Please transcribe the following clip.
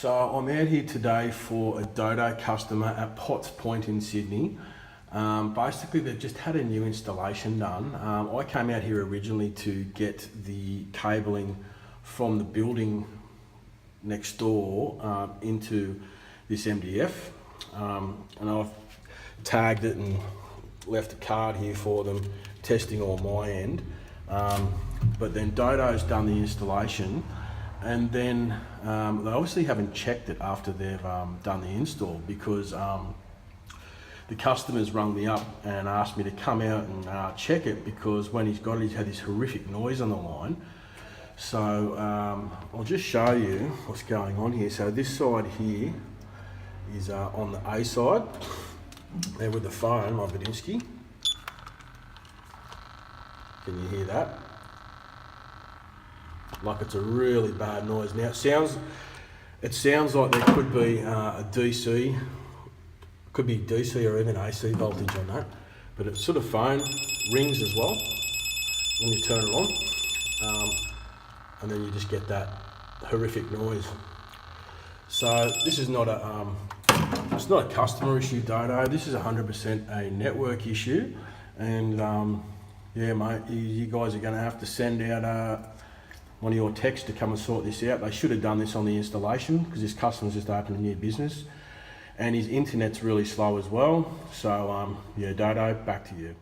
So I'm out here today for a Dodo customer at Potts Point in Sydney. Basically they've just had a new installation done. I came out here originally to get the cabling from the building next door into this MDF, and I've tagged it and left a card here for them testing on my end. But then Dodo's done the installation, and then they obviously haven't checked it after they've done the install, because the customers rung me up and asked me to come out and check it, because when he's got it, he's had this horrific noise on the line. So I'll just show you what's going on here. So this side here is on the A side, there with the phone, my Badinsky. Can you hear that? Like, it's a really bad noise. Now it sounds like there could be a DC, could be DC or even AC voltage on that, but it's sort of phone rings as well when you turn it on, and then you just get that horrific noise. So this is not a it's not a customer issue, Dodo. This is 100% a network issue, and yeah, mate, you guys are going to have to send out one of your techs to come and sort this out. They should have done this on the installation, because this customer's just opened a new business and his internet's really slow as well. So yeah, Dodo, back to you.